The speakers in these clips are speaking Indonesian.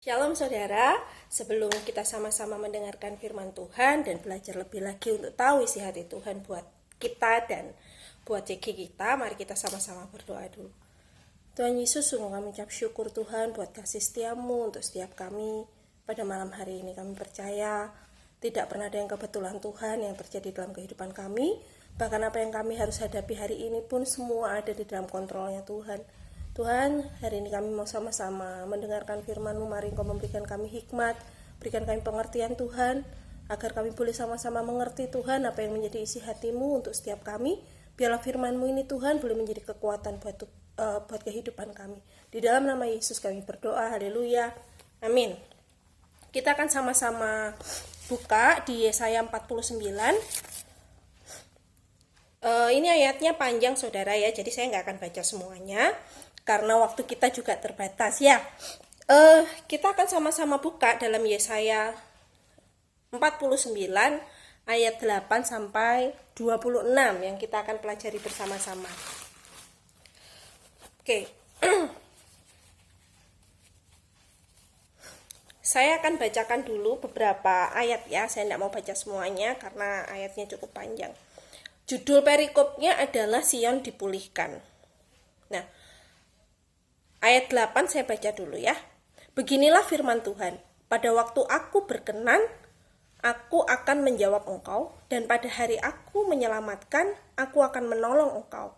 Shalom saudara, sebelum kita sama-sama mendengarkan firman Tuhan dan belajar lebih lagi untuk tahu isi hati Tuhan buat kita dan buat CG kita, mari kita sama-sama berdoa dulu. Tuhan Yesus, sungguh kami ucap syukur Tuhan buat kasih setiamu untuk setiap kami. Pada malam hari ini kami percaya tidak pernah ada yang kebetulan Tuhan yang terjadi dalam kehidupan kami. Bahkan apa yang kami harus hadapi hari ini pun semua ada di dalam kontrolnya Tuhan. Tuhan, hari ini kami mau sama-sama mendengarkan firman-Mu. Mari Engkau memberikan kami hikmat, berikan kami pengertian Tuhan, agar kami boleh sama-sama mengerti Tuhan apa yang menjadi isi hati-Mu untuk setiap kami. Biarlah firman-Mu ini Tuhan boleh menjadi kekuatan buat kehidupan kami. Di dalam nama Yesus kami berdoa, haleluya, amin. Kita akan sama-sama buka di Yesaya 49. Ini ayatnya panjang saudara ya, jadi saya nggak akan baca semuanya karena waktu kita juga terbatas ya. Kita akan sama-sama buka dalam Yesaya 49 ayat 8 sampai 26 yang kita akan pelajari bersama-sama. Oke. Saya akan bacakan dulu beberapa ayat ya, saya tidak mau baca semuanya karena ayatnya cukup panjang. Judul perikopnya adalah Sion dipulihkan. Nah, ayat 8 saya baca dulu ya. Beginilah firman Tuhan. Pada waktu aku berkenan, aku akan menjawab engkau, dan pada hari aku menyelamatkan, aku akan menolong engkau.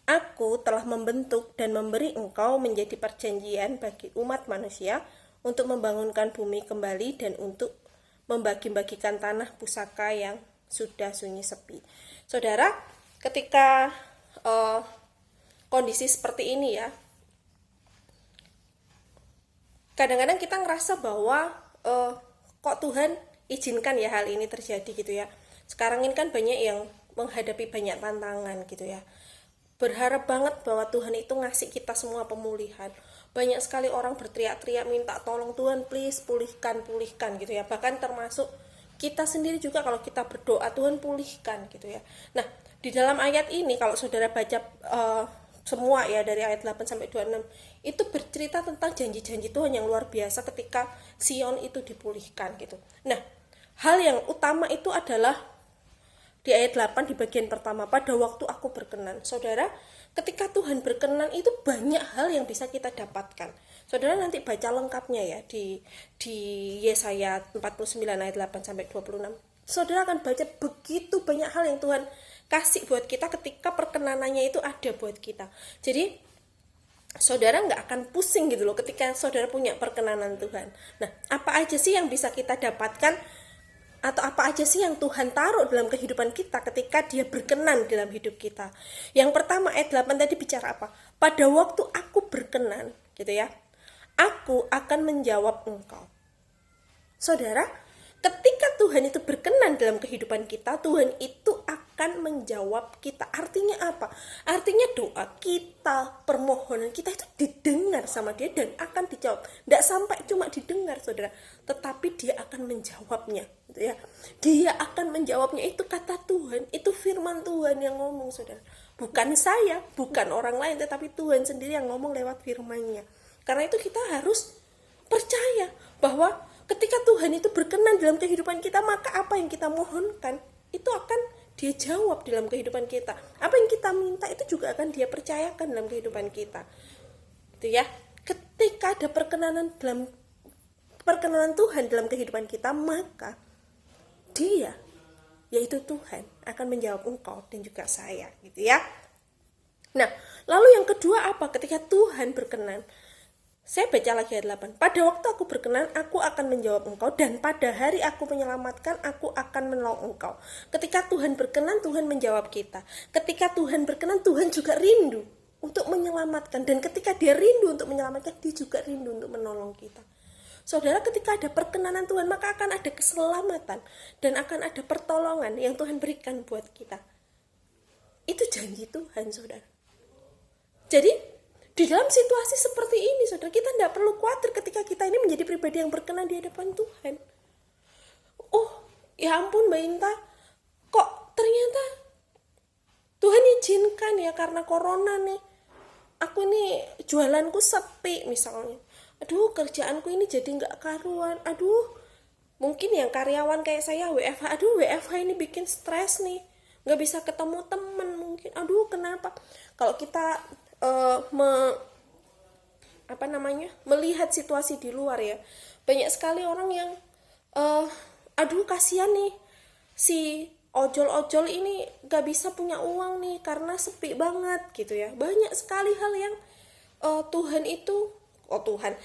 Aku telah membentuk dan memberi engkau menjadi perjanjian bagi umat manusia untuk membangunkan bumi kembali dan untuk membagi-bagikan tanah pusaka yang sudah sunyi sepi. Saudara, ketika kondisi seperti ini ya, kadang-kadang kita ngerasa bahwa kok Tuhan izinkan ya hal ini terjadi gitu ya. Sekarang ini kan banyak yang menghadapi banyak tantangan gitu ya. Berharap banget bahwa Tuhan itu ngasih kita semua pemulihan. Banyak sekali orang berteriak-teriak minta tolong Tuhan, please pulihkan gitu ya. Bahkan termasuk kita sendiri juga kalau kita berdoa Tuhan pulihkan gitu ya. Nah, di dalam ayat ini kalau saudara baca semua ya dari ayat 8 sampai 26 itu bercerita tentang janji-janji Tuhan yang luar biasa ketika Sion itu dipulihkan gitu. Nah, hal yang utama itu adalah di ayat 8 di bagian pertama, pada waktu aku berkenan. Saudara, ketika Tuhan berkenan itu banyak hal yang bisa kita dapatkan. Saudara nanti baca lengkapnya ya di Yesaya 49 ayat 8 sampai 26. Saudara akan baca begitu banyak hal yang Tuhan kasih buat kita ketika perkenanannya itu ada buat kita. Jadi saudara nggak akan pusing gitu loh ketika saudara punya perkenanan Tuhan. Nah, apa aja sih yang bisa kita dapatkan atau apa aja sih yang Tuhan taruh dalam kehidupan kita ketika dia berkenan dalam hidup kita. Yang pertama ayat 8 tadi bicara apa? Pada waktu aku berkenan gitu ya, aku akan menjawab engkau. Saudara, ketika Tuhan itu berkenan dalam kehidupan kita, Tuhan itu akan menjawab kita. Artinya apa? Artinya doa kita, permohonan kita itu didengar sama dia dan akan dijawab. Tidak sampai cuma didengar saudara, tetapi dia akan menjawabnya gitu ya. Dia akan menjawabnya, itu kata Tuhan, itu firman Tuhan yang ngomong saudara. Bukan saya, bukan orang lain, tetapi Tuhan sendiri yang ngomong lewat firman-Nya. Karena itu kita harus percaya bahwa ketika Tuhan itu berkenan dalam kehidupan kita, maka apa yang kita mohonkan itu akan dia jawab dalam kehidupan kita. Apa yang kita minta itu juga akan dia percayakan dalam kehidupan kita. Itu ya. Ketika ada perkenanan Tuhan dalam kehidupan kita, maka dia, yaitu Tuhan, akan menjawab engkau dan juga saya, gitu ya. Nah, lalu yang kedua apa? Ketika Tuhan berkenan, saya baca lagi ayat 8. Pada waktu aku berkenan, aku akan menjawab engkau, dan pada hari aku menyelamatkan, aku akan menolong engkau. Ketika Tuhan berkenan, Tuhan menjawab kita. Ketika Tuhan berkenan, Tuhan juga rindu untuk menyelamatkan. Dan ketika dia rindu untuk menyelamatkan, dia juga rindu untuk menolong kita. Saudara, ketika ada perkenanan Tuhan, maka akan ada keselamatan dan akan ada pertolongan yang Tuhan berikan buat kita. Itu janji Tuhan, saudara. Jadi, di dalam situasi seperti ini, saudara, kita tidak perlu khawatir ketika kita ini menjadi pribadi yang berkenan di hadapan Tuhan. Oh, ya ampun Mbak Inta, kok ternyata Tuhan izinkan ya karena corona nih. Aku ini jualanku sepi misalnya. aduh kerjaanku ini jadi nggak karuan, aduh mungkin yang karyawan kayak saya WFH, aduh WFH ini bikin stres nih, nggak bisa ketemu temen mungkin, aduh kenapa. Kalau kita melihat situasi di luar ya, banyak sekali orang yang aduh kasihan nih si ojol-ojol ini gak bisa punya uang nih karena sepi banget gitu ya. Banyak sekali hal yang Tuhan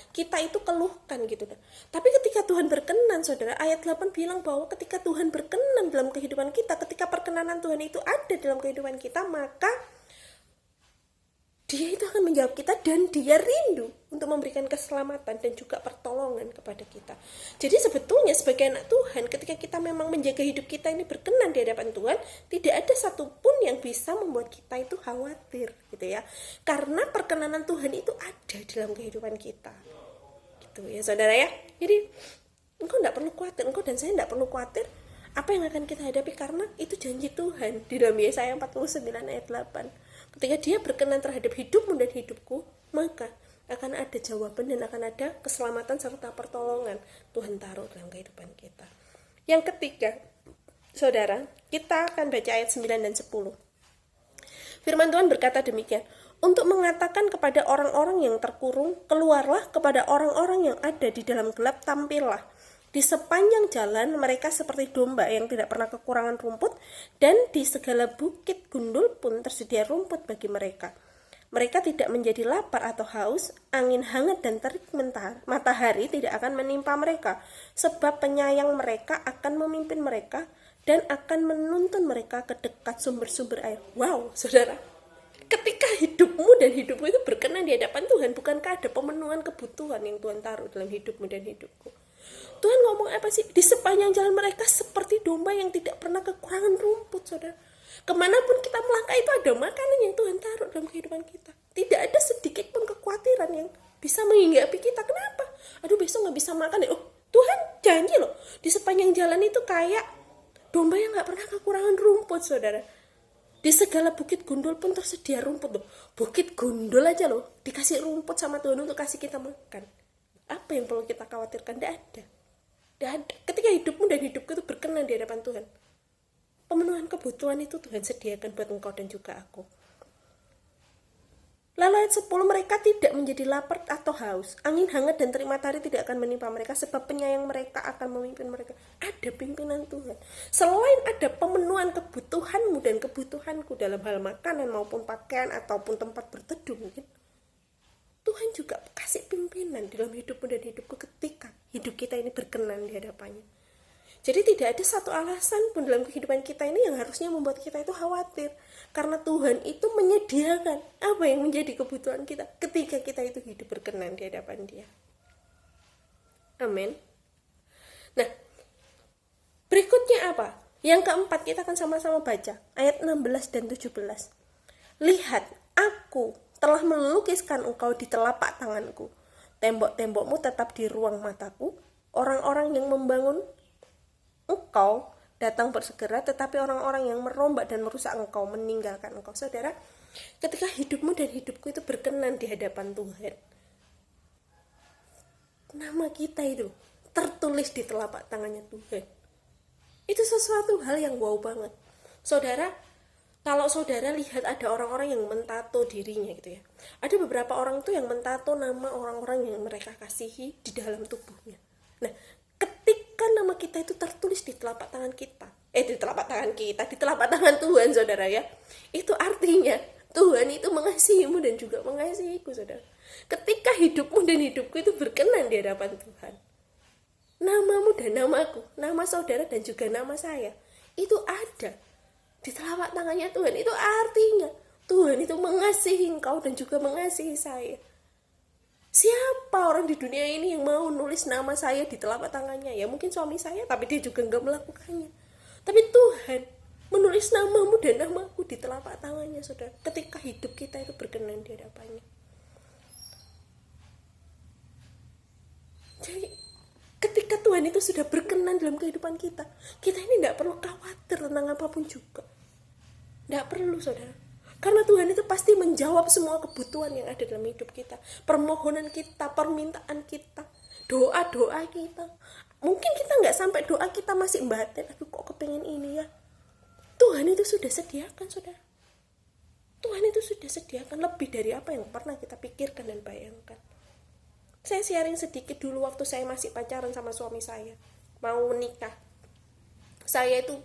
kita itu keluhkan gitu. Tapi ketika Tuhan berkenan, saudara, ayat 8 bilang bahwa ketika Tuhan berkenan dalam kehidupan kita, ketika perkenanan Tuhan itu ada dalam kehidupan kita, maka Dia itu akan menjawab kita dan Dia rindu untuk memberikan keselamatan dan juga pertolongan kepada kita. Jadi sebetulnya sebagai anak Tuhan, ketika kita memang menjaga hidup kita ini berkenan di hadapan Tuhan, tidak ada satupun yang bisa membuat kita itu khawatir gitu ya. Karena perkenanan Tuhan itu ada dalam kehidupan kita. Gitu ya saudara ya. Jadi engkau tidak perlu khawatir, engkau dan saya tidak perlu khawatir apa yang akan kita hadapi, karena itu janji Tuhan di dalam Yesaya 49 ayat 8. Ketika Dia berkenan terhadap hidupmu dan hidupku, maka akan ada jawaban dan akan ada keselamatan serta pertolongan Tuhan taruh dalam kehidupan kita. Yang ketiga, saudara, kita akan baca ayat 9 dan 10. Firman Tuhan berkata demikian, untuk mengatakan kepada orang-orang yang terkurung, keluarlah, kepada orang-orang yang ada di dalam gelap, tampillah. Di sepanjang jalan mereka seperti domba yang tidak pernah kekurangan rumput, dan di segala bukit gundul pun tersedia rumput bagi mereka. Mereka tidak menjadi lapar atau haus, angin hangat dan terik matahari tidak akan menimpa mereka, sebab penyayang mereka akan memimpin mereka dan akan menuntun mereka ke dekat sumber-sumber air. Wow, saudara, ketika hidupmu dan hidupku itu berkenan di hadapan Tuhan, bukankah ada pemenuhan kebutuhan yang Tuhan taruh dalam hidupmu dan hidupku? Tuhan ngomong apa sih? Di sepanjang jalan mereka seperti domba yang tidak pernah kekurangan rumput, saudara. Kemanapun kita melangkah itu ada makanan yang Tuhan taruh dalam kehidupan kita. Tidak ada sedikit pun kekhawatiran yang bisa menghinggapi kita. Kenapa? Aduh besok gak bisa makan ya. Oh, Tuhan janji loh, di sepanjang jalan itu kayak domba yang gak pernah kekurangan rumput, saudara. Di segala bukit gundul pun tersedia rumput loh. Bukit gundul aja loh dikasih rumput sama Tuhan untuk kasih kita makan. Apa yang perlu kita khawatirkan? Tidak ada. Ketika hidupmu dan hidupku itu berkenan di hadapan Tuhan, pemenuhan kebutuhan itu Tuhan sediakan buat engkau dan juga aku. Lalu ayat 10, mereka tidak menjadi lapar atau haus, angin hangat dan terik matahari tidak akan menimpa mereka, sebab penyayang mereka akan memimpin mereka. Ada pimpinan Tuhan. Selain ada pemenuhan kebutuhanmu dan kebutuhanku dalam hal makanan maupun pakaian ataupun tempat berteduh mungkin, Tuhan juga kasih pimpinan dalam hidupmu dan hidupku ketika hidup kita ini berkenan di hadapannya. Jadi tidak ada satu alasan pun dalam kehidupan kita ini yang harusnya membuat kita itu khawatir. Karena Tuhan itu menyediakan apa yang menjadi kebutuhan kita ketika kita itu hidup berkenan di hadapan Dia. Amin. Nah, berikutnya apa? Yang keempat, kita akan sama-sama baca ayat 16 dan 17. Lihat, aku telah melukiskan engkau di telapak tanganku. Tembok-tembokmu tetap di ruang mataku. Orang-orang yang membangun engkau datang bersegera, tetapi orang-orang yang merombak dan merusak engkau meninggalkan engkau. Saudara, ketika hidupmu dan hidupku itu berkenan di hadapan Tuhan, nama kita itu tertulis di telapak tangannya Tuhan. Itu sesuatu hal yang wow banget. Saudara, kalau saudara lihat ada orang-orang yang mentato dirinya gitu ya. Ada beberapa orang itu yang mentato nama orang-orang yang mereka kasihi di dalam tubuhnya. Nah, ketika nama kita itu tertulis di telapak tangan kita, di telapak tangan Tuhan, saudara ya, itu artinya Tuhan itu mengasihimu dan juga mengasihiku, saudara. Ketika hidupmu dan hidupku itu berkenan di hadapan Tuhan, namamu dan namaku, nama saudara dan juga nama saya, itu ada di telapak tangannya Tuhan. Itu artinya Tuhan itu mengasihi engkau dan juga mengasihi saya. Siapa orang di dunia ini yang mau nulis nama saya di telapak tangannya? Ya mungkin suami saya, tapi dia juga enggak melakukannya. Tapi Tuhan menulis namamu dan namaku di telapak tangannya, saudara, ketika hidup kita itu berkenan di hadapannya. Jadi ketika Tuhan itu sudah berkenan dalam kehidupan kita, kita ini tidak perlu khawatir tentang apapun juga. Tidak perlu, saudara. Karena Tuhan itu pasti menjawab semua kebutuhan yang ada dalam hidup kita, permohonan kita, permintaan kita, doa-doa kita. Mungkin kita nggak sampai doa kita masih batin, aduh kok kepengen ini ya. Tuhan itu sudah sediakan, saudara. Tuhan itu sudah sediakan lebih dari apa yang pernah kita pikirkan dan bayangkan. Saya sharing sedikit dulu waktu saya masih pacaran sama suami saya, mau menikah. Saya itu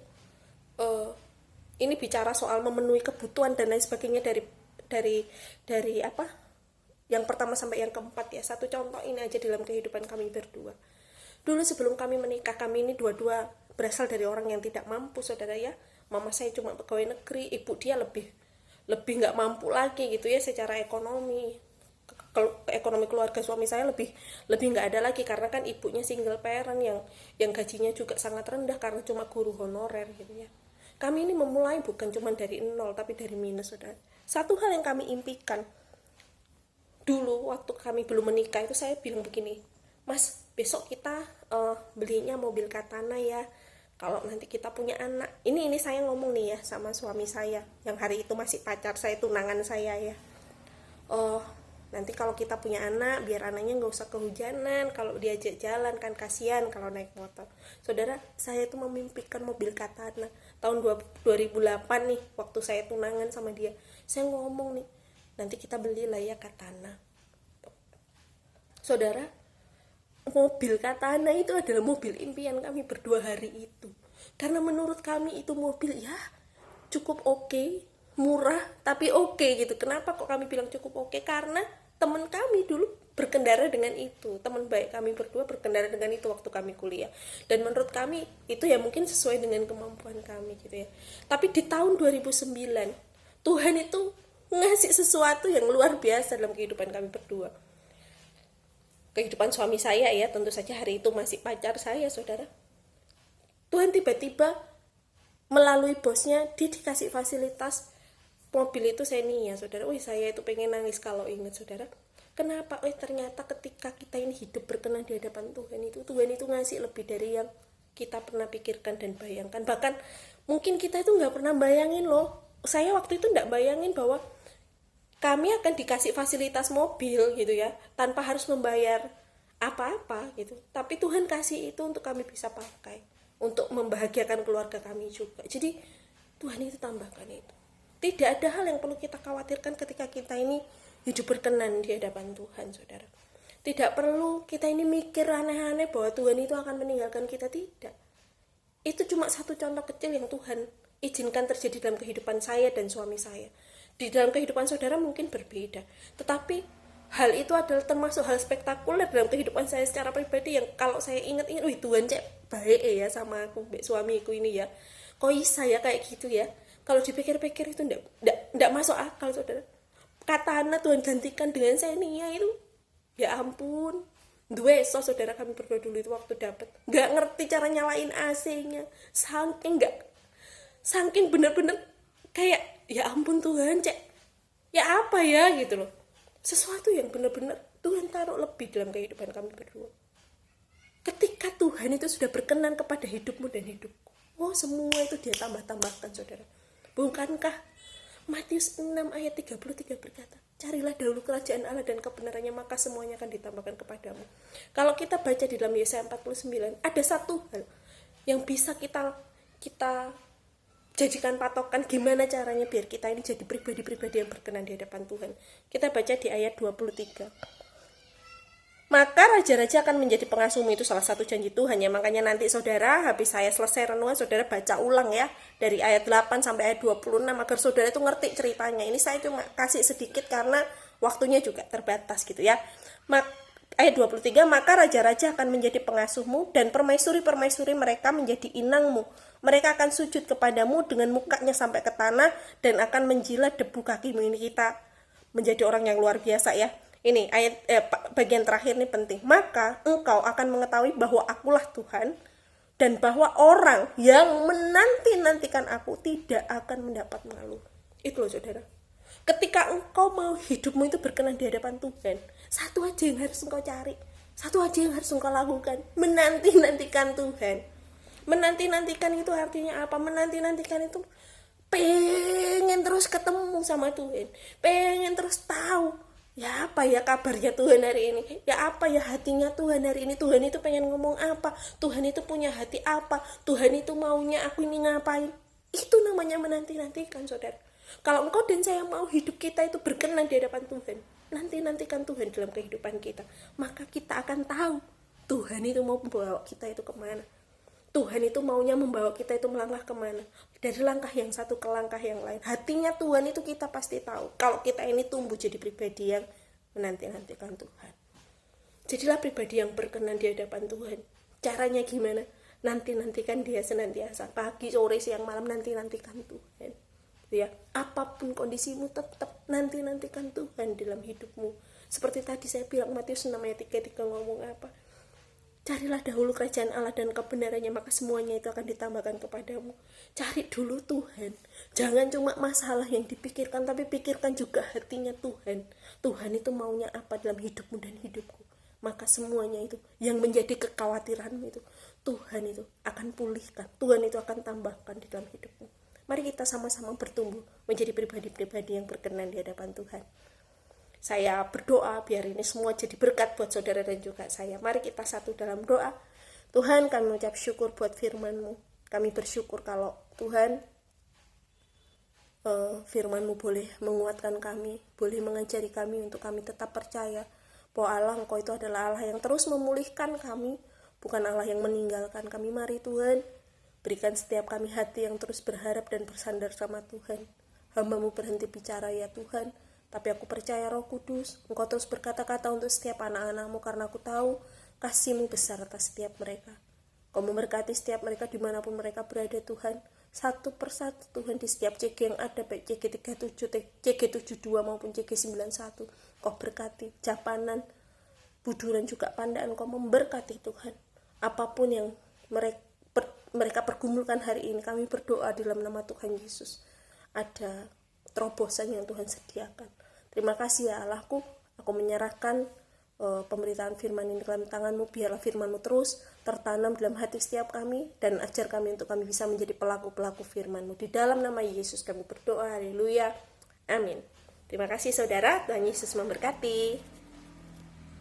ini bicara soal memenuhi kebutuhan dan lain sebagainya dari apa? Yang pertama sampai yang keempat ya. Satu contoh ini aja dalam kehidupan kami berdua. Dulu sebelum kami menikah, kami ini dua-dua berasal dari orang yang tidak mampu, saudara ya. Mama saya cuma pegawai negeri, ibu dia lebih nggak mampu lagi gitu ya secara ekonomi. Ekonomi keluarga suami saya lebih nggak ada lagi karena kan ibunya single parent yang gajinya juga sangat rendah karena cuma guru honorer gitu ya. Kami ini memulai bukan cuma dari nol tapi dari minus, saudara. Satu hal yang kami impikan dulu waktu kami belum menikah itu, saya bilang begini, Mas, besok kita belinya mobil Katana ya, kalau nanti kita punya anak. Ini saya ngomong nih ya sama suami saya yang hari itu masih pacar saya, tunangan saya ya. Nanti kalau kita punya anak, biar anaknya nggak usah kehujanan kalau diajak jalan, kan kasihan kalau naik motor. Saudara, saya itu memimpikan mobil Katana tahun 2008 nih, waktu saya tunangan sama dia. Saya ngomong nih, nanti kita belilah ya Katana. Saudara, mobil Katana itu adalah mobil impian kami berdua hari itu. Karena menurut kami itu mobil ya cukup oke, murah tapi oke gitu. Kenapa kok kami bilang cukup oke? Karena teman kami dulu berkendara dengan itu, teman baik kami berdua berkendara dengan itu waktu kami kuliah, dan menurut kami itu ya mungkin sesuai dengan kemampuan kami gitu ya. Tapi di tahun 2009 Tuhan itu ngasih sesuatu yang luar biasa dalam kehidupan kami berdua, kehidupan suami saya ya, tentu saja hari itu masih pacar saya, saudara. Tuhan tiba-tiba melalui bosnya dia dikasih fasilitas mobil itu Xenia, saudara. Saya itu pengen nangis kalau ingat, saudara. Kenapa? Ternyata ketika kita ini hidup berkenan di hadapan Tuhan itu ngasih lebih dari yang kita pernah pikirkan dan bayangkan. Bahkan mungkin kita itu nggak pernah bayangin loh. Saya waktu itu nggak bayangin bahwa kami akan dikasih fasilitas mobil gitu ya, tanpa harus membayar apa-apa gitu. Tapi Tuhan kasih itu untuk kami bisa pakai, untuk membahagiakan keluarga kami juga. Jadi Tuhan itu tambahkan itu. Tidak ada hal yang perlu kita khawatirkan ketika kita ini hidup berkenan di hadapan Tuhan, saudara. Tidak perlu kita ini mikir aneh-aneh bahwa Tuhan itu akan meninggalkan kita, tidak. Itu cuma satu contoh kecil yang Tuhan izinkan terjadi dalam kehidupan saya dan suami saya. Di dalam kehidupan saudara mungkin berbeda, tetapi hal itu adalah termasuk hal spektakuler dalam kehidupan saya secara pribadi yang kalau saya ingat-ingat, Tuhan cek baik ya sama aku, suamiku ini ya. Kok bisa ya kayak gitu ya? Kalau dipikir-pikir itu enggak masuk akal, saudara. Katana Tuhan gantikan dengan Xenia itu, ya ampun. Dueso, saudara, kami berdua dulu itu waktu dapat, nggak ngerti cara nyalain AC-nya, saking bener-bener kayak ya ampun Tuhan, cek ya apa ya gitu loh. Sesuatu yang bener-bener Tuhan taruh lebih dalam kehidupan kami berdua. Ketika Tuhan itu sudah berkenan kepada hidupmu dan hidupku, semua itu dia tambah-tambahkan, saudara. Bukankah Matius 6 ayat 33 berkata, carilah dahulu kerajaan Allah dan kebenarannya, maka semuanya akan ditambahkan kepadamu. Kalau kita baca di dalam Yesaya 49, ada satu hal yang bisa kita jadikan patokan gimana caranya biar kita ini jadi pribadi-pribadi yang berkenan di hadapan Tuhan. Kita baca di ayat 23. Maka raja-raja akan menjadi pengasuhmu, itu salah satu janji Tuhan ya. Makanya nanti saudara, habis saya selesai renungan, saudara baca ulang ya dari ayat 8 sampai ayat 26 agar saudara itu ngerti ceritanya. Ini saya cuma kasih sedikit karena waktunya juga terbatas gitu ya. Ayat 23, maka raja-raja akan menjadi pengasuhmu dan permaisuri-permaisuri mereka menjadi inangmu. Mereka akan sujud kepadamu dengan mukanya sampai ke tanah dan akan menjilat debu kakimu. Ini kita menjadi orang yang luar biasa ya. Ini ayat bagian terakhir ini penting. Maka engkau akan mengetahui bahwa akulah Tuhan dan bahwa orang yang menanti-nantikan aku tidak akan mendapat malu. Itu loh, saudara. Ketika engkau mau hidupmu itu berkenan di hadapan Tuhan, satu aja yang harus engkau cari, satu aja yang harus engkau lakukan, menanti-nantikan Tuhan. Menanti-nantikan itu artinya apa? Menanti-nantikan itu pengen terus ketemu sama Tuhan, pengen terus tahu ya apa ya kabarnya Tuhan hari ini, ya apa ya hatinya Tuhan hari ini, Tuhan itu pengen ngomong apa, Tuhan itu punya hati apa, Tuhan itu maunya aku ini ngapain. Itu namanya menanti-nantikan, saudara. Kalau engkau dan saya mau hidup kita itu berkenan di hadapan Tuhan, nanti-nantikan Tuhan dalam kehidupan kita, maka kita akan tahu Tuhan itu mau membawa kita itu kemana. Tuhan itu maunya membawa kita itu melangkah kemana, dari langkah yang satu ke langkah yang lain. Hatinya Tuhan itu kita pasti tahu, kalau kita ini tumbuh jadi pribadi yang menanti-nantikan Tuhan. Jadilah pribadi yang berkenan di hadapan Tuhan. Caranya gimana? Nanti-nantikan Dia senantiasa, pagi, sore, siang, malam, nanti-nantikan Tuhan. Ya, apapun kondisimu tetap nanti-nantikan Tuhan dalam hidupmu. Seperti tadi saya bilang, Matius 6 ayat 3 ngomong apa? Carilah dahulu kerajaan Allah dan kebenarannya, maka semuanya itu akan ditambahkan kepadamu. Cari dulu Tuhan. Jangan cuma masalah yang dipikirkan, tapi pikirkan juga hatinya Tuhan. Tuhan itu maunya apa dalam hidupmu dan hidupku. Maka semuanya itu yang menjadi kekhawatiranmu itu, Tuhan itu akan pulihkan. Tuhan itu akan tambahkan di dalam hidupmu. Mari kita sama-sama bertumbuh menjadi pribadi-pribadi yang berkenan di hadapan Tuhan. Saya berdoa biar ini semua jadi berkat buat saudara dan juga saya. Mari kita satu dalam doa. Tuhan, kami mengucap syukur buat firman-Mu. Kami bersyukur kalau Tuhan, firman-Mu boleh menguatkan kami, boleh mengajari kami untuk kami tetap percaya bahwa Allah Engkau itu adalah Allah yang terus memulihkan kami, bukan Allah yang meninggalkan kami. Mari Tuhan, berikan setiap kami hati yang terus berharap dan bersandar sama Tuhan. Hamba-Mu berhenti bicara ya Tuhan, tapi aku percaya Roh Kudus, Engkau terus berkata-kata untuk setiap anak-anak-Mu, karena aku tahu kasih-Mu besar atas setiap mereka. Kau memberkati setiap mereka dimanapun mereka berada Tuhan. Satu persatu Tuhan, di setiap CG yang ada, baik CG37, CG72 maupun CG91. Kau berkati Japanan, Buduran juga Pandaan, Kau memberkati Tuhan. Apapun yang mereka pergumulkan hari ini, kami berdoa dalam nama Tuhan Yesus. Ada terobosan yang Tuhan sediakan. Terima kasih ya Allahku, aku menyerahkan pemberitaan firman ini dalam tangan-Mu. Biarlah firman-Mu terus tertanam dalam hati setiap kami, dan ajar kami untuk kami bisa menjadi pelaku-pelaku firman-Mu. Di dalam nama Yesus kami berdoa, haleluya, amin. Terima kasih saudara, Tuhan Yesus memberkati.